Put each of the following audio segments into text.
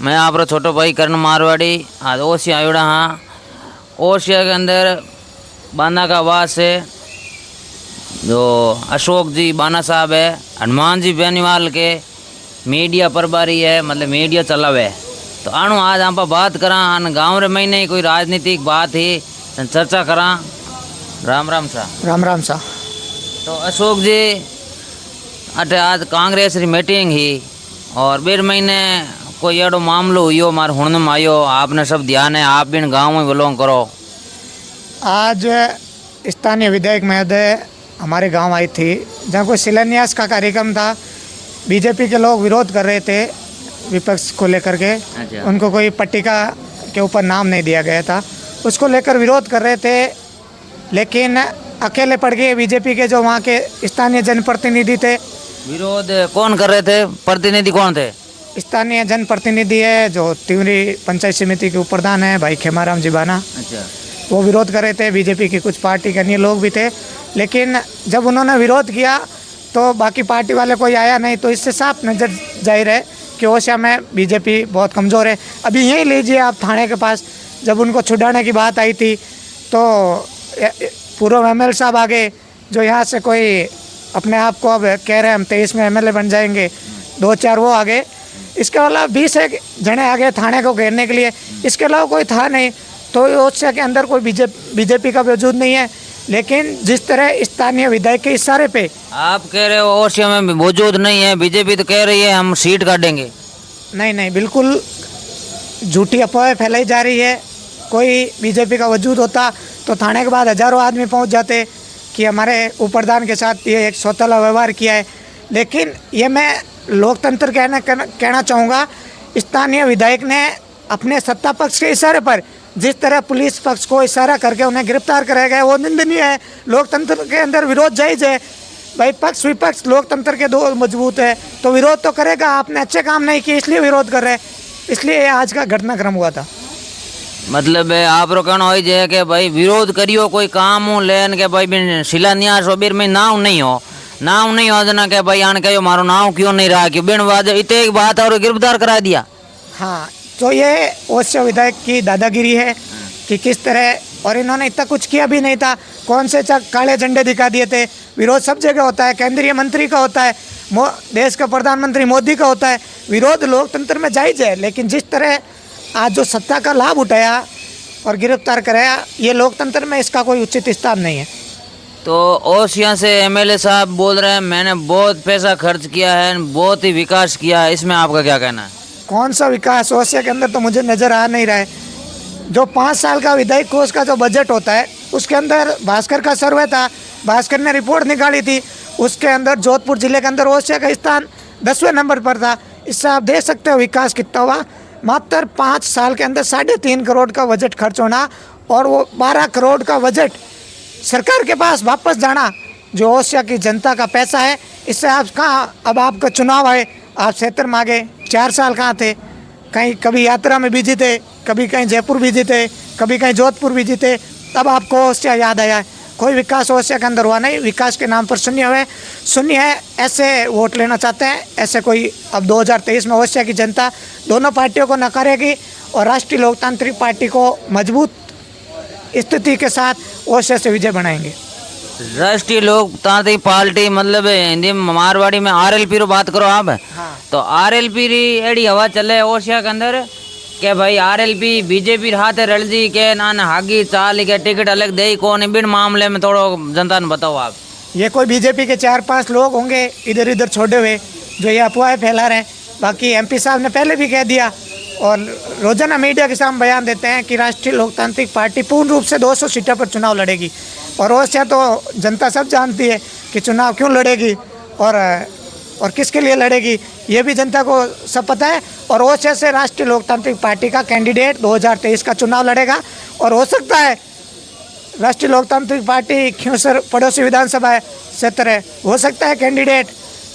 मैं आप छोटो भाई करण मारवाड़ी आज ओसिया आयोड़ा हाँ। ओसिया के अंदर बाना का वास है, जो अशोक जी बाना साहब है, हनुमान जी बेनीवाल के मीडिया प्रभारी है, मतलब मीडिया चलावे। तो आणु आज आप बात करा आन गाँव रे महीने कोई राजनीतिक बात ही चर्चा करा। राम राम सा। राम राम सा। तो अशोक जी अटे आज कांग्रेस री मीटिंग ही और 1.5 महीने कोई एडो मामलो हुई मारे हुण में आयो, आपने सब ध्यान है, आप भी गाँव में बिलोंग करो। आज स्थानीय विधायक महोदय हमारे गांव आई थी, जहां कोई शिलान्यास का कार्यक्रम था। बीजेपी के लोग विरोध कर रहे थे विपक्ष को लेकर के। अच्छा। उनको कोई पट्टिका के ऊपर नाम नहीं दिया गया था, उसको लेकर विरोध कर रहे थे। लेकिन अकेले पड़ गए बीजेपी के जो वहाँ के स्थानीय जनप्रतिनिधि थे। विरोध कौन कर रहे थे? प्रतिनिधि कौन थे? स्थानीय जनप्रतिनिधि है जो तिवरी पंचायत समिति के प्रधान है भाई खेमाराम जी बाना। अच्छा। वो विरोध कर रहे थे। बीजेपी की कुछ पार्टी के अन्य लोग भी थे, लेकिन जब उन्होंने विरोध किया तो बाकी पार्टी वाले कोई आया नहीं। तो इससे साफ नज़र जाहिर है कि ओसिया में बीजेपी बहुत कमज़ोर है। अभी यही लीजिए आप थाने के पास, जब उनको छुड़ाने की बात आई थी तो पूर्व एमएलए साहब आ गए, जो यहाँ से कोई अपने आप को अब कह रहे हैं हम 23 में एमएलए बन जाएंगे। 2-4 वो आ गए, इसके अलावा 20 एक जने आ गए थाने को घेरने के लिए। इसके अलावा कोई था नहीं। तो ओसिया के अंदर कोई बीजेपी का वजूद नहीं है। लेकिन जिस तरह स्थानीय विधायक के इशारे पे आप कह रहे हो ओसिया में वजूद नहीं है, बीजेपी तो कह रही है हम सीट काटेंगे। नहीं, बिल्कुल झूठी अफवाहें फैलाई जा रही है। कोई बीजेपी का वजूद होता तो थाने के बाद हज़ारों आदमी पहुंच जाते कि हमारे उपप्रधान के साथ ये एक सौतेला व्यवहार किया है। लेकिन ये मैं लोकतंत्र कहना चाहूँगा, स्थानीय विधायक ने अपने सत्ता पक्ष के इशारे पर जिस तरह पुलिस पक्ष को इशारा करके उन्हें गिरफ्तार कराया गया वो निंदनीय है। लोकतंत्र के अंदर विरोध जायज़ है भाई। पक्ष विपक्ष लोकतंत्र के दो मजबूत है तो विरोध तो करेगा। आपने अच्छे काम नहीं किए इसलिए विरोध कर रहे हैं, इसलिए आज का घटनाक्रम हुआ था। मतलब आप रो कहना हो जे कि भाई विरोध करियो कोई काम हो लेन के भाई बिन शिलान्यास हो बिर में नाम नहीं हो जना के भाई आने कहो मारो नाम क्यों नहीं रहा क्यों बिन वाज इतने एक बात और गिरफ्तार करा दिया। हाँ, तो ये ओसिया विधायक की दादागिरी है कि किस तरह, और इन्होंने इतना कुछ किया भी नहीं था। कौन से काले झंडे दिखा दिए थे। विरोध सब जगह होता है, केंद्रीय मंत्री का होता है, देश का प्रधानमंत्री मोदी का होता है। विरोध लोकतंत्र में जायज़ है, लेकिन जिस तरह आज जो सत्ता का लाभ उठाया और गिरफ्तार कराया, ये लोकतंत्र में इसका कोई उचित स्थान नहीं है। तो ओसिया से एमएलए साहब बोल रहे हैं मैंने बहुत पैसा खर्च किया है, बहुत ही विकास किया है, इसमें आपका क्या कहना है? कौन सा विकास ओसिया के अंदर तो मुझे नज़र आ नहीं रहा है। जो 5 साल का विधायक कोष का जो बजट होता है उसके अंदर भास्कर का सर्वे था, भास्कर ने रिपोर्ट निकाली थी, उसके अंदर जोधपुर जिले के अंदर ओसिया का स्थान 10वें नंबर पर था। इससे आप देख सकते हो विकास कितना हुआ। मात्र 5 साल के अंदर 3.5 करोड़ का बजट खर्च होना और वो 12 करोड़ का बजट सरकार के पास वापस जाना, जो ओसिया की जनता का पैसा है। इससे आप कहाँ, अब आपका चुनाव आए, आप क्षेत्र मांगे 4 साल कहाँ थे? कहीं कभी यात्रा में बिजी थे, कभी कहीं जयपुर बिजी थे, कभी कहीं जोधपुर बिजी थे, तब आपको ओसिया याद आया है। कोई विकास ओसिया के अंदर हुआ नहीं। विकास के नाम पर शून्य है ऐसे वोट लेना चाहते हैं। ऐसे कोई अब 2023 में ओसिया की जनता दोनों पार्टियों को नकारेगी और राष्ट्रीय लोकतांत्रिक पार्टी को मजबूत स्थिति के साथ ओसिया से विजय बनाएंगे। राष्ट्रीय लोकतांत्रिक पार्टी मतलब हिंदी मारवाड़ी में आरएलपी रो बात करो आप। हाँ। तो आरएलपी री एडी हवा चले ओसिया के अंदर के भाई आरएलपी बीजेपी हाथ रल जी के नान हागी चाल के टिकट अलग दे कौन बिन मामले में थोड़ा जनता ने बताओ आप। ये कोई बीजेपी के 4-5 लोग होंगे इधर उधर छोड़े हुए जो ये अफवाहें फैला रहे हैं। बाकी एमपी साहब ने पहले भी कह दिया और रोजाना मीडिया के सामने बयान देते हैं कि राष्ट्रीय लोकतांत्रिक पार्टी पूर्ण रूप से 200 सीटों पर चुनाव लड़ेगी। और ओसिया तो जनता सब जानती है कि चुनाव क्यों लड़ेगी और किसके लिए लड़ेगी, ये भी जनता को सब पता है। और ओसिया से राष्ट्रीय लोकतांत्रिक पार्टी का कैंडिडेट 2023 का चुनाव लड़ेगा। और हो सकता है राष्ट्रीय लोकतांत्रिक पार्टी खियोसर पड़ोसी विधानसभा क्षेत्र है, हो सकता है कैंडिडेट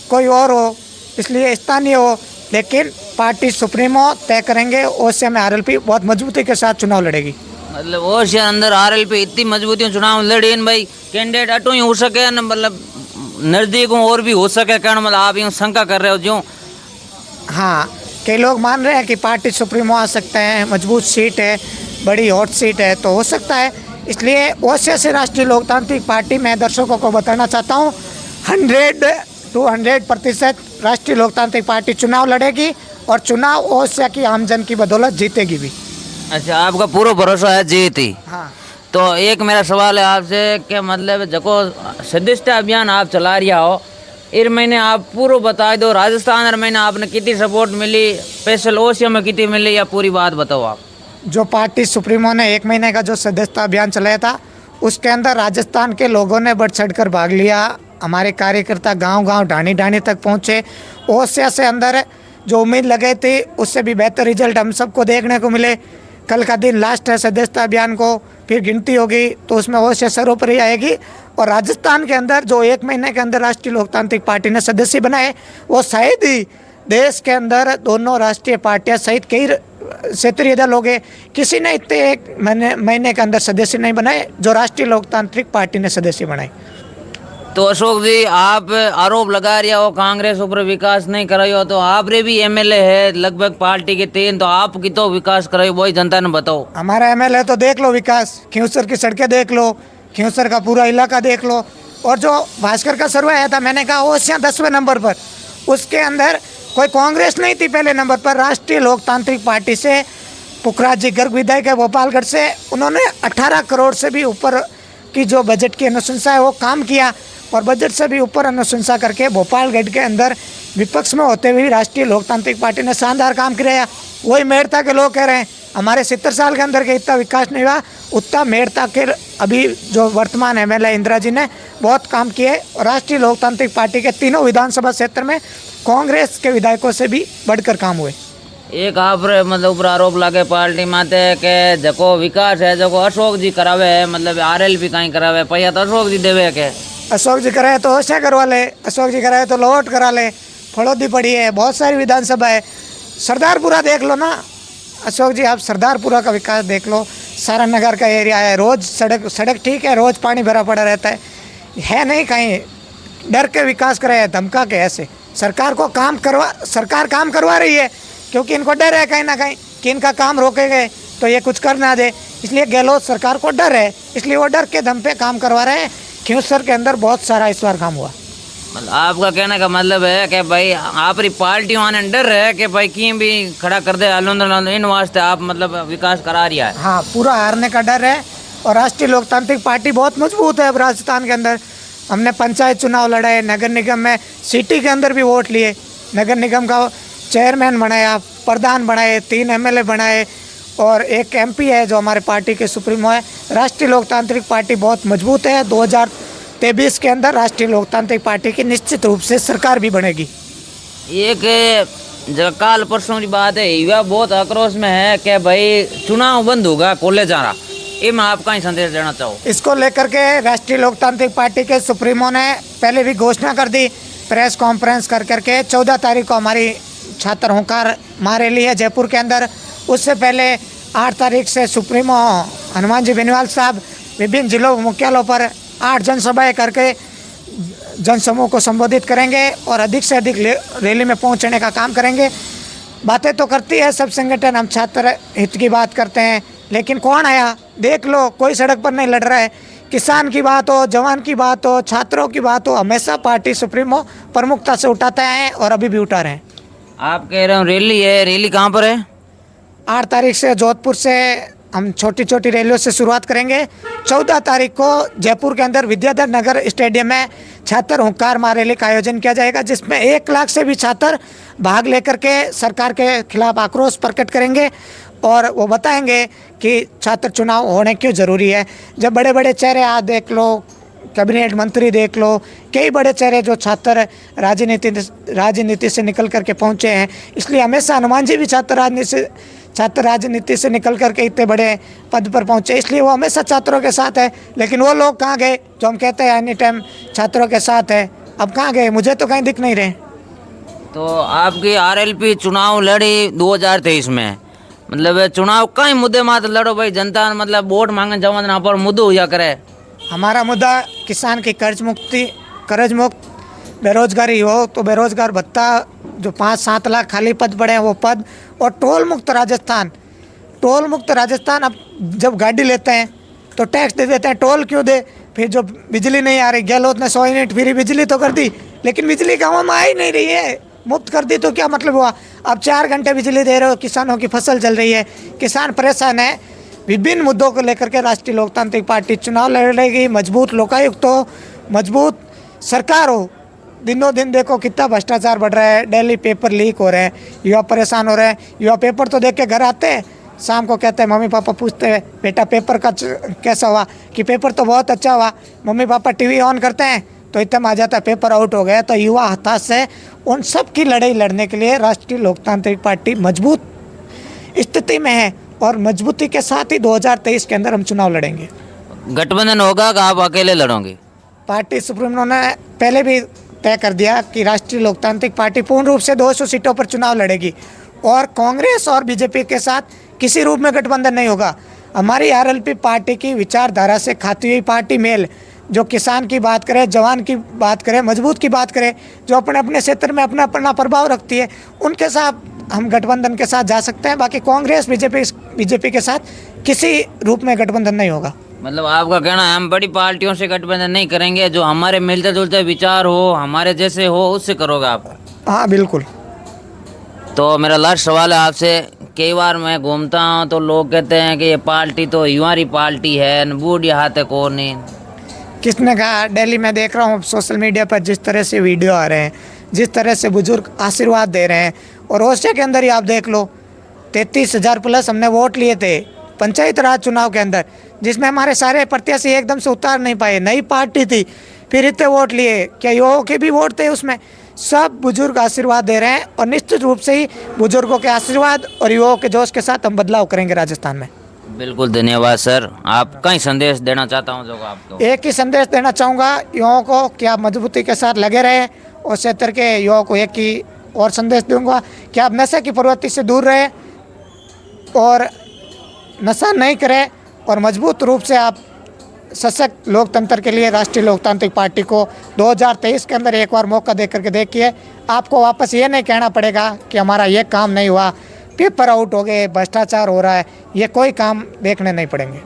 कोई और हो, इसलिए स्थानीय हो, लेकिन पार्टी सुप्रीमो तय करेंगे। ओसिया में आरएलपी बहुत मजबूती के साथ चुनाव लड़ेगी। मतलब ओसिया अंदर आरएलपी इतनी मजबूती चुनाव लड़ी भाई कैंडिडेट अटो ही हो सके न, मतलब नज़दीक और भी हो सके, कारण मतलब आप यूँ शंका कर रहे हो जो। हाँ, कई लोग मान रहे हैं कि पार्टी सुप्रीमो आ सकते हैं, मजबूत सीट है, बड़ी हॉट सीट है, तो हो सकता है। इसलिए ओसिया से राष्ट्रीय लोकतांत्रिक पार्टी, मैं दर्शकों को बताना चाहता हूँ, 100% राष्ट्रीय लोकतांत्रिक पार्टी चुनाव लड़ेगी और चुनाव ओसिया की आमजन की बदौलत जीतेगी भी। अच्छा, आपका पूरा भरोसा है जीती। हाँ, तो एक मेरा सवाल है आपसे कि मतलब जको सदस्यता अभियान आप चला रहा हो, इस महीने आप पूरा बता दो, राजस्थान हर महीने आपने कितनी सपोर्ट मिली, स्पेशल ओसिया में कितनी मिली, या पूरी बात बताओ आप। जो पार्टी सुप्रीमो ने 1 महीने का जो सदस्यता अभियान चलाया था, उसके अंदर राजस्थान के लोगों ने बढ़ चढ़ कर भाग लिया। हमारे कार्यकर्ता गांव-गांव, ढाणी-ढाणी तक पहुंचे। ओसिया से अंदर जो उम्मीद लगे थे, उससे भी बेहतर रिजल्ट हम सबको देखने को मिले। कल का दिन लास्ट है सदस्यता अभियान को, फिर गिनती होगी तो उसमें ओसिया सर्वोपरि आएगी। और राजस्थान के अंदर जो 1 महीने के अंदर राष्ट्रीय लोकतांत्रिक पार्टी ने सदस्य बनाए, वो शायद ही देश के अंदर दोनों राष्ट्रीय पार्टियां सहित कई क्षेत्रीय दल हो गए, किसी ने इतने 1 महीने के अंदर सदस्य नहीं बनाए जो राष्ट्रीय लोकतांत्रिक पार्टी ने सदस्य बनाए। तो अशोक जी, आप आरोप लगा रहे हो कांग्रेस ऊपर विकास नहीं करायो, तो आप रे भी एमएलए है लगभग पार्टी के 3, तो आप की तो विकास करायो, वही जनता ने बताओ। हमारा एमएलए तो देख लो, विकास खियूसर की सड़कें देख लो, खियूसर का पूरा इलाका देख लो। और जो भास्कर का सर्वे आया था, मैंने कहा ओसिया 10वें नंबर पर, उसके अंदर कोई कांग्रेस नहीं थी पहले नंबर पर, राष्ट्रीय लोकतांत्रिक पार्टी से पुखराज जी गर्ग विधायक है भोपालगढ़ से, उन्होंने 18 करोड़ से भी ऊपर की जो बजट की अनुशंसा है वो काम किया, और बजट से भी ऊपर अनुशंसा करके भोपालगढ़ के अंदर विपक्ष में होते हुए राष्ट्रीय लोकतांत्रिक पार्टी ने शानदार काम किया। वही मेड़ता के लोग कह रहे हैं हमारे 70 साल के अंदर के इतना विकास नहीं हुआ, उतना मेड़ता के अभी जो वर्तमान एमएलए इंदिरा जी ने बहुत काम किए। और राष्ट्रीय लोकतांत्रिक पार्टी के तीनों विधानसभा क्षेत्र में कांग्रेस के विधायकों से भी बढ़कर काम हुए। एक आप रे मतलब ऊपर आरोप लागे पार्टी माते के जको विकास है जको अशोक जी करावे है, मतलब आरएलपी कहीं करावे, पैसा तो अशोक जी देवे के। अशोक जी कराए तो ओसिया करवा ले, अशोक जी कराए तो लोट करा ले, फड़ौदी पड़ी है, बहुत सारी विधानसभा है। सरदारपुरा देख लो ना अशोक जी, आप सरदारपुरा का विकास देख लो, सारा नगर का एरिया है, रोज सड़क ठीक है, रोज पानी भरा पड़ा रहता है नहीं कहीं डर के विकास कराया, धमका के ऐसे। सरकार काम करवा रही है, क्योंकि इनको डर है कहीं ना कहीं कि इनका काम रोके गए तो ये कुछ कर ना दे, इसलिए गहलोत सरकार को डर है, इसलिए वो डर के दम पे काम करवा रहे हैं। खियूसर के अंदर बहुत सारा इस बार काम हुआ। मतलब आपका कहने का मतलब है कि भाई आप पार्टी आने डर है कि भाई कहीं भी खड़ा कर दे आंदोलन, इन वास्ते आप मतलब विकास करा रही है। हाँ, पूरा हारने का डर है। और राष्ट्रीय लोकतांत्रिक पार्टी बहुत मजबूत है अब राजस्थान के अंदर। हमने पंचायत चुनाव लड़ाए, नगर निगम में सिटी के अंदर भी वोट लिए, नगर निगम का चेयरमैन बनाया, प्रधान बनाए, 3 एमएलए बनाए, और एक एमपी है जो हमारे पार्टी के सुप्रीमो है। राष्ट्रीय लोकतांत्रिक पार्टी बहुत मजबूत है। 2023 के अंदर राष्ट्रीय लोकतांत्रिक पार्टी की निश्चित रूप से सरकार भी बनेगी। एक जगह काल परसों की बात है, युवा बहुत आक्रोश में है कि भाई चुनाव बंद होगा कॉलेज आ रहा, इसमें आप कहीं संदेश देना चाहो? इसको लेकर के राष्ट्रीय लोकतांत्रिक पार्टी के सुप्रीमो ने पहले भी घोषणा कर दी, प्रेस कॉन्फ्रेंस कर करके 14 तारीख को हमारी छात्र हुंकार महारैली है जयपुर के अंदर। उससे पहले 8 तारीख से सुप्रीमो हनुमान जी बेनीवाल साहब विभिन्न जिलों मुख्यालयों पर 8 जनसभाएं करके जनसमूह को संबोधित करेंगे और अधिक से अधिक रैली में पहुंचने का काम करेंगे। बातें तो करती है सब संगठन, हम छात्र हित की बात करते हैं, लेकिन कौन आया देख लो, कोई सड़क पर नहीं लड़ रहा है। किसान की बात हो, जवान की बात हो, छात्रों की बात हो, हमेशा पार्टी सुप्रीमो प्रमुखता से उठाते हैं और अभी भी उठा रहे हैं। आप कह रहे हो रैली है, रैली कहाँ पर है? 8 तारीख से जोधपुर से हम छोटी छोटी रैलियों से शुरुआत करेंगे। 14 तारीख को जयपुर के अंदर विद्याधर नगर स्टेडियम में छात्र हुंकार महारैली का आयोजन किया जाएगा, जिसमें 1 लाख से भी छात्र भाग लेकर के सरकार के खिलाफ आक्रोश प्रकट करेंगे और वो बताएंगे कि छात्र चुनाव होने क्यों ज़रूरी है। जब बड़े बड़े चेहरे आज देख लो, कैबिनेट मंत्री देख लो, कई बड़े चेहरे जो छात्र राजनीति से निकल करके पहुंचे हैं, इसलिए हमेशा हनुमान जी भी छात्र राजनीति से निकल करके इतने बड़े पद पर पहुंचे, इसलिए वो हमेशा छात्रों के साथ है। लेकिन वो लोग कहाँ गए जो हम कहते हैं एनी टाइम छात्रों के साथ है, अब कहाँ गए? मुझे तो कहीं दिख नहीं रहे। तो आपकी आरएलपी चुनाव लड़ी 2023 में, मतलब चुनाव कई मुद्दे मात लड़ो भाई, जनता मतलब वोट मांगने जमा ना पर मुद्दो हुआ करे। हमारा मुद्दा किसान की कर्ज मुक्त, बेरोजगारी हो तो बेरोजगार भत्ता जो 5-7 लाख खाली पद पड़े हैं वो पद, और टोल मुक्त राजस्थान। टोल मुक्त राजस्थान, अब जब गाड़ी लेते हैं तो टैक्स दे देते हैं, टोल क्यों दे? फिर जो बिजली नहीं आ रही, गहलोत ने 100 यूनिट फ्री बिजली तो कर दी, लेकिन बिजली गाँव में आ ही नहीं रही है। मुफ्त कर दी तो क्या मतलब हुआ? अब 4 घंटे बिजली दे रहे हो, किसानों की फसल चल रही है, किसान परेशान है। विभिन्न मुद्दों को लेकर के राष्ट्रीय लोकतांत्रिक पार्टी चुनाव लड़ेगी। मजबूत लोकायुक्त हो, मजबूत सरकार हो। दिनों दिन देखो कितना भ्रष्टाचार बढ़ रहा है, डेली पेपर लीक हो रहे हैं, युवा परेशान हो रहे हैं। युवा पेपर तो देख के घर आते हैं, शाम को कहते हैं, मम्मी पापा पूछते हैं बेटा पेपर का कैसा हुआ, कि पेपर तो बहुत अच्छा हुआ। मम्मी पापा टीवी ऑन करते हैं तो इतना आ जाता है पेपर आउट हो गया। तो युवा हताश है। उन सब की लड़ाई लड़ने के लिए राष्ट्रीय लोकतांत्रिक पार्टी मजबूत स्थिति में है, और मजबूती के साथ ही 2023 के अंदर हम चुनाव लड़ेंगे। गठबंधन होगा कि आप अकेले लड़ोगे? पार्टी सुप्रीमो ने पहले भी तय कर दिया कि राष्ट्रीय लोकतांत्रिक पार्टी पूर्ण रूप से 200 सीटों पर चुनाव लड़ेगी, और कांग्रेस और बीजेपी के साथ किसी रूप में गठबंधन नहीं होगा। हमारी आरएलपी पार्टी की विचारधारा से खाती हुई पार्टी मेल, जो किसान की बात करे, जवान की बात करे, मजबूत की बात करे, जो अपने अपने क्षेत्र में अपना अपना प्रभाव रखती है, उनके साथ हम गठबंधन के साथ जा सकते हैं। बाकी कांग्रेस बीजेपी के साथ किसी रूप में गठबंधन नहीं होगा। मतलब आपका कहना है हम बड़ी पार्टियों से गठबंधन नहीं करेंगे, जो हमारे मिलते जुलते विचार हो, हमारे जैसे हो, उससे करोगे आप? हाँ बिल्कुल। तो मेरा लास्ट सवाल है आपसे। कई बार मैं घूमता हूँ तो लोग कहते हैं कि ये पार्टी तो युवारी पार्टी है, न बूढ़ी हाथ है कौन नहीं। किसने कहा? दिल्ली में देख रहा हूँ सोशल मीडिया पर जिस तरह से वीडियो आ रहे हैं, जिस तरह से बुजुर्ग आशीर्वाद दे रहे हैं, और ओसिया के अंदर ही आप देख लो 33,000 प्लस हमने वोट लिए थे पंचायत राज चुनाव के अंदर, जिसमें हमारे सारे प्रत्याशी एकदम से उतार नहीं पाए। नई पार्टी थी, फिर इतने वोट लिए, क्या युवाओं के भी वोट थे उसमें? सब बुजुर्ग आशीर्वाद दे रहे हैं, और निश्चित रूप से ही बुजुर्गों के आशीर्वाद और युवाओं के जोश के साथ हम बदलाव करेंगे राजस्थान में। बिल्कुल, धन्यवाद सर। आप कहीं संदेश देना चाहता हूँ जो आपको? एक ही संदेश देना चाहूँगा युवाओं को कि आप मजबूती के साथ लगे रहें, और क्षेत्र के युवाओं को एक ही और संदेश दूंगा कि आप नशे की प्रवृत्ति से दूर रहें और नशा नहीं करें, और मजबूत रूप से आप सशक्त लोकतंत्र के लिए राष्ट्रीय लोकतांत्रिक पार्टी को 2023 के अंदर एक बार मौका दे करके देखिए। आपको वापस ये नहीं कहना पड़ेगा कि हमारा ये काम नहीं हुआ, पेपर आउट हो गए, भ्रष्टाचार हो रहा है, ये कोई काम देखने नहीं पड़ेंगे।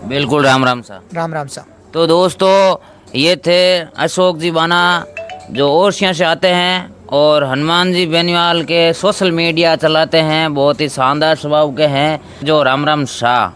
बिल्कुल, राम राम साहब। राम राम साहब। तो दोस्तों, ये थे अशोक जी बाना, जो ओसिया से आते हैं और हनुमान जी बेनीवाल के सोशल मीडिया चलाते हैं। बहुत ही शानदार स्वभाव के हैं, जो राम राम शाह।